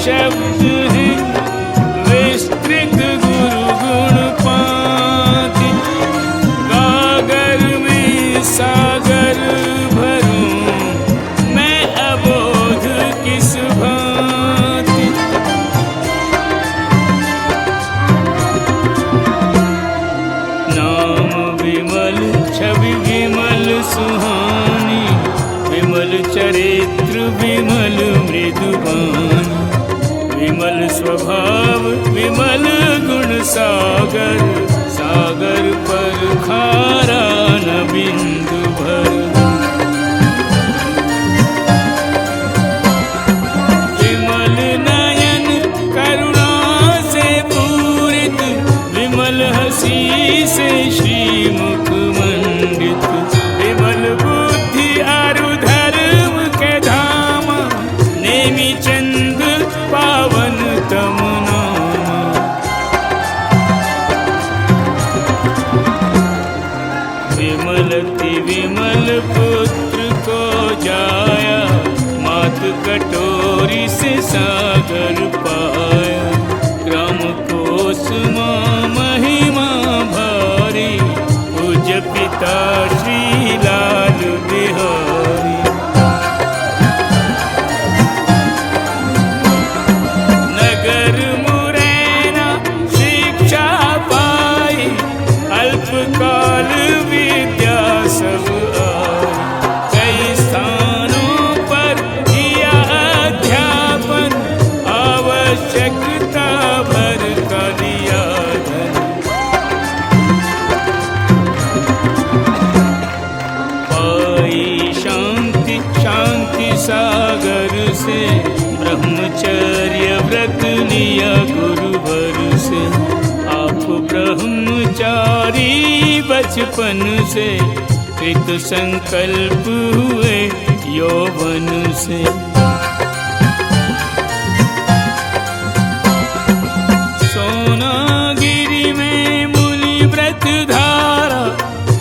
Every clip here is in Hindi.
शब्द हैं विस्तृत गुरु गुण पाति। गागर में सागर भरूं मैं अबोध किस भांति। नाम विमल छवि विमल सुहानी, विमल चरित्र विमल मृदुबानी। विमल स्वभाव विमल गुण सागर, सागर पर खारा न बिंदु भर। विमल नयन करुणा से पूरित, विमल हंसी से श्रीमुख मंडित। विमल बुद्धि अरु धर्म के धामा, नेमि चंद पावन तम नामा। विमलति विमल पुत्र को जाया, मात कटोरी से सागर पाया। ग्राम कोस मां महिमा भारी, पूज्य पिता श्री लाल बिहारी। नगर मुरैना शिक्षा पाई, अल्पकाल विद्या सब आई। कई स्थानों पर किया अध्यापन, आवश्यकता भर का लिया धन। पाई शांति शांति सागर से, ब्रह्मचर्य व्रत लिया गुरुवर से। आप ब्रह्मचारी बचपन से, कृत संकल्प हुए यौवन से। सोनागिरी में मुनि व्रत धारा,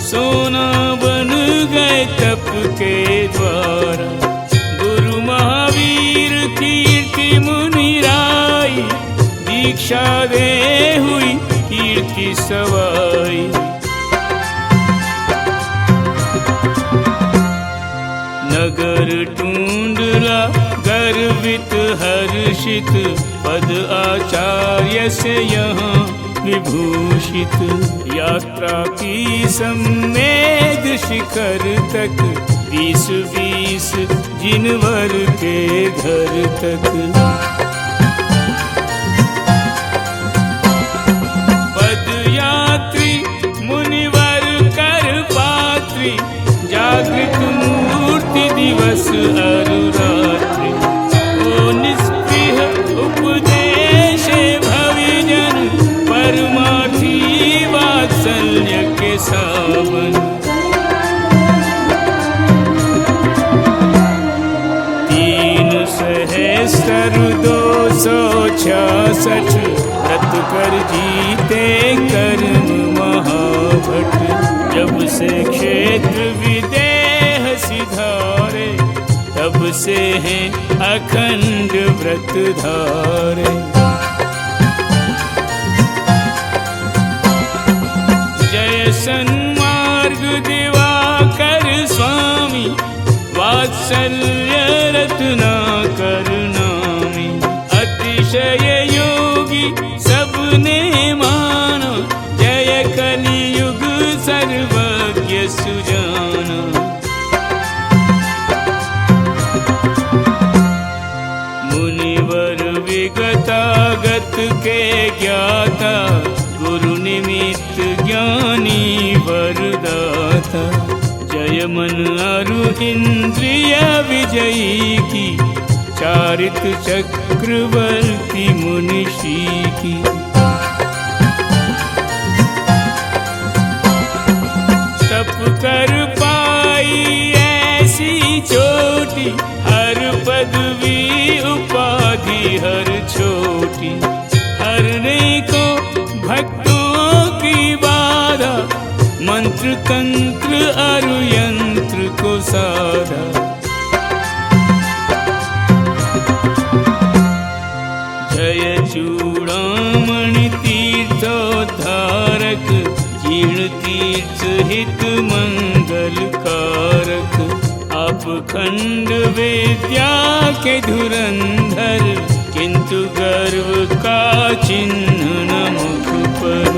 सोना बन गए तप के द्वारा। गुरु महावीर कीर्ति मुनि राई, दीक्षा दे हुई कीर्ति सवाई। नगर टूंडला गर्वित हर्षित, पद आचार्य से यहाँ विभूषित। यात्रा की सम्मेद शिखर तक, 20-20 जिनवर के घर तक। पदयात्री मुनिवर कर पात्री, जागृत मूर्ति दिवस अरु रात्रि। ओ निस्पृह उपदेश भविजन, परमार्थी वात्सल्य के सावन। तीन सहस्र 266 व्रत कर जीते कर्म महाभट। जब से क्षेत्र विदेह सिधारे, तब से हैं अखंड व्रत धारे। जय सन्मार्ग दिवाकर स्वामी, वात्सल्य रत्नाकर नामी। अतिशय योगी सबने माना, जय कलियुग सर्वज्ञ सुजाना। मुनिवर विगतागत के ज्ञाता, गुरु निमित्त ज्ञानी वरदाता। जय मन अरु इंद्रिय विजयी की, चारित चक्रवर्ती मुनिषी की। तप कर पाई ऐसी चोटी, हर पदवी उपाधि हर छोटी। हरने को भक्तों की बाधा, मंत्र तंत्र अरु यंत्र को साधा। क्षीण तीर्थ हित मंगल कारक, आप खंड विद्या के धुरंधर, किंतु गर्व का चिन्ह न मुख पर।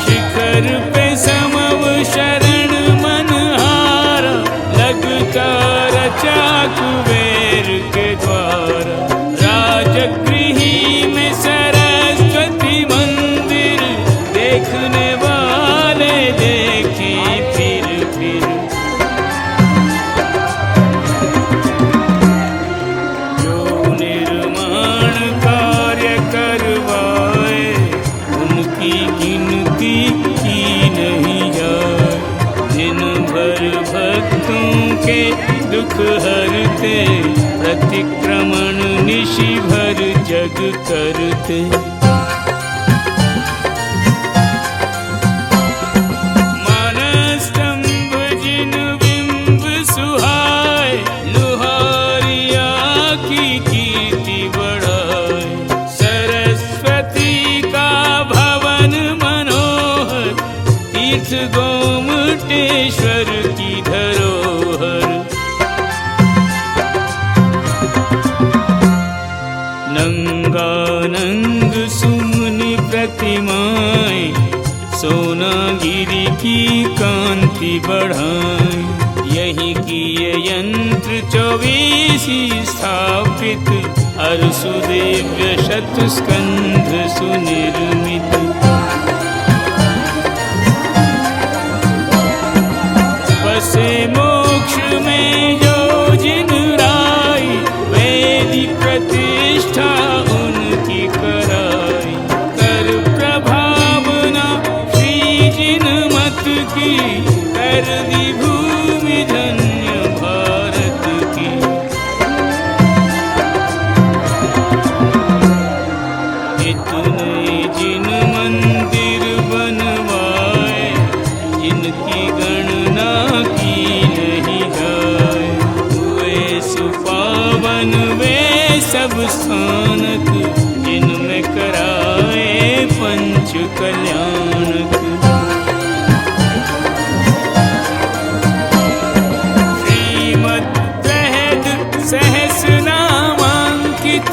शिखर पे समव शरण मन हारा, लगता रचा कुबेर के द्वारा। राजगृही में सरस्वती मंदिर, देखने वाले देखे फिर फिर। जो निर्माण कार्य करवाए, उनकी गिनती की नहीं जाए। दिन भर भक्तों के दुख हरते, प्रतिक्रमण निशि भर जग करते। मानस्तंभ जिन बिंब सुहाए, लुहारिया की कीर्ति बढ़ाए। सरस्वती का भवन मनोहर, तीर्थ गोमटेश्वर की धरोहर। नंगानंग सुमुनि प्रतिमाएं, सोनागिरी की कांति बढ़ाएं। यहीं किए यंत्र 24 स्थापित, अरसुदेव्य शतस्कंध सुनिर्मित। बसे मोक्ष में जो जिन राई, वेदी प्रतिष्ठा उनकी कराई। कर प्रभावना श्री जिन मत की, कर दी भूमि धन्य भारत की। इतने जिन मंदिर बनवाए, जिनकी गणना की नहीं जाए। हुए सुपावन वे सब स्थानक, जिनमें कराए पंच कल्याणक। श्रीमद् सहस नामांकित,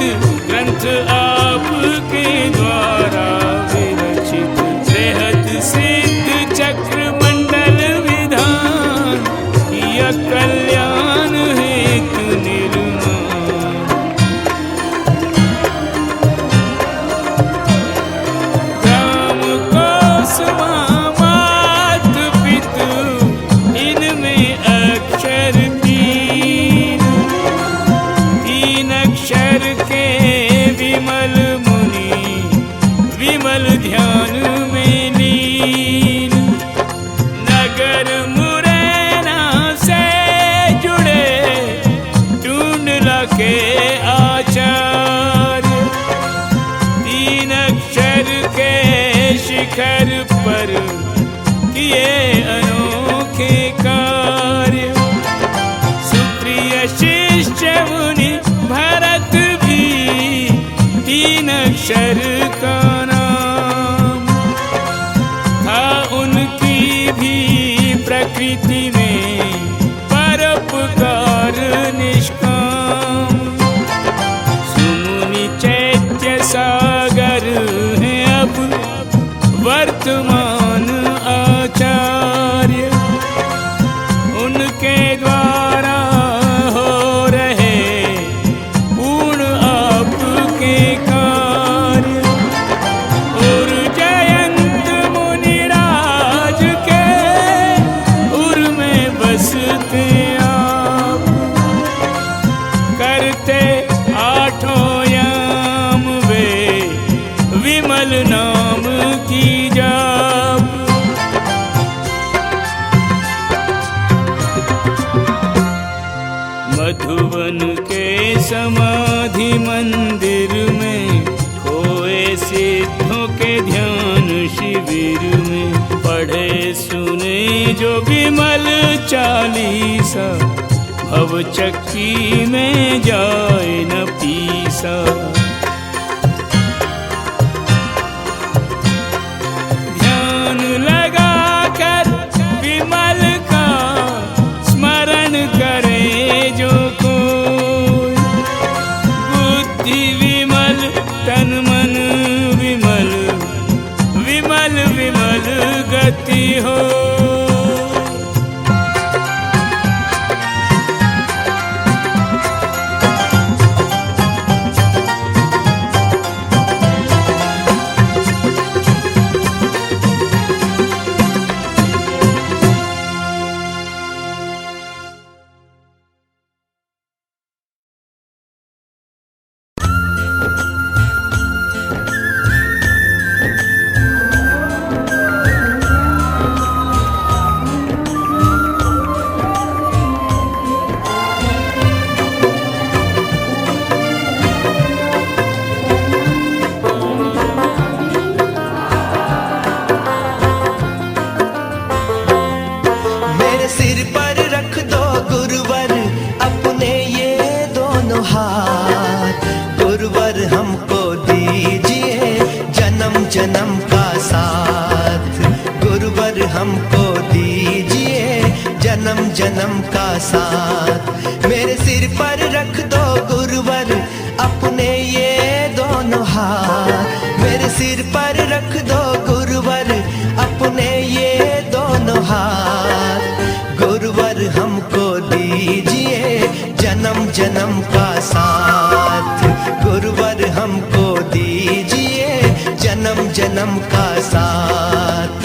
ग्रंथ आपके द्वारा विरचित। बृहद सिद्ध चक्र मंडल विधान, किया कल्याण हेतु निर्माण। राम को समामात पितु, इनमें अक्षर तीन। तीन अक्षर के विमल मुनि, विमल ध्यान में लीन। नगर मुरैना से जुड़े, टूंडला के आचार्य। तीन अक्षर के शिखर पर किए अनोखे कार्य। सुप्रिय शिष्य मुनि भरत भी, तीन अक्षर का नाम था उनकी भी प्रकृति में, परोपकार निष्काम। सुमुनि चैत्य सागर है अब वर्तमान आचार्य। उनके द्वारा हो रहे पूर्ण आपके कार्य। और जयंत मुनिराज के उर में बसते आप, करते आठों याम वे, विमल नाम की जाप। मधुवन के समाधि मंदिर में, खोए सिद्धों के ध्यान शिविर में। पढ़े सुने जो विमल चालीसा, भव चक्की में जाए न पीसा। गति हो। जन्म का साथ गुरुवर हमको दीजिए, जन्म जन्म का साथ। मेरे सिर पर रख दो गुरुवर अपने ये दोनों हाथ, मेरे सिर पर रख दो गुरुवर अपने ये दोनों हाथ। गुरुवर हमको दीजिए जन्म जन्म का साथ, गुरुवर हमको दीजिए जन्म जन्म का साथ।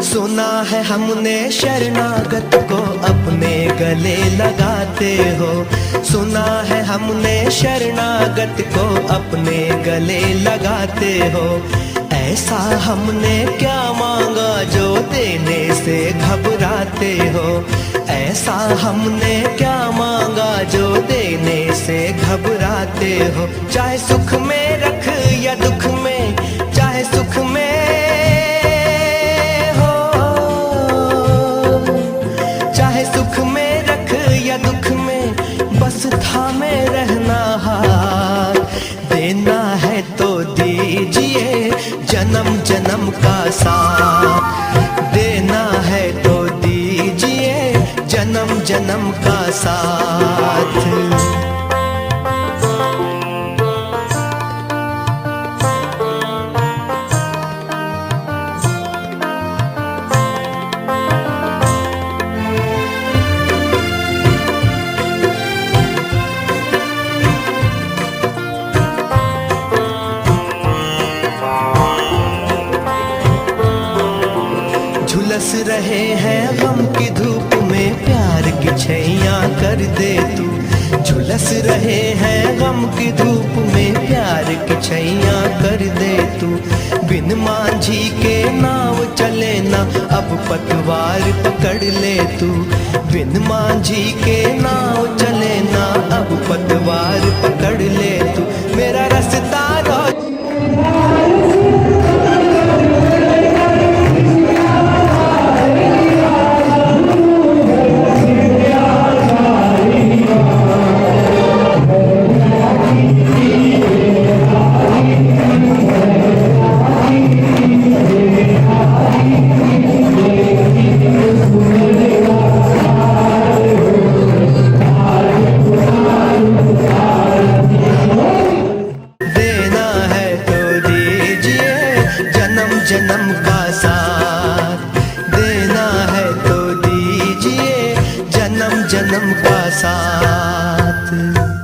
सुना है हमने शरणागत को अपने गले लगाते हो, सुना है हमने शरणागत को अपने गले लगाते हो। ऐसा हमने क्या मांगा जो देने से घबराते हो, ऐसा हमने क्या मांगा जो देने से घबराते हो। चाहे सुख में रख या दुख में, चाहे सुख में सुख में रख या दुख में, बस थामे रहना हाथ। देना है तो दीजिए जन्म जन्म का साथ, देना है तो दीजिए जन्म जन्म का साथ। झुलस रहे हैं गम की धूप में प्यार की छैया कर दे तू, झुलस रहे हैं गम की धूप में प्यार की छैया कर दे तू। बिन मांझी के नाव चले ना अब पतवार पकड़ ले तू, बिन मांझी के नाव चले ना अब पतवार पकड़ ले तू। मेरा रास्ता जन्म का साथ, देना है तो दीजिए जन्म जन्म का साथ।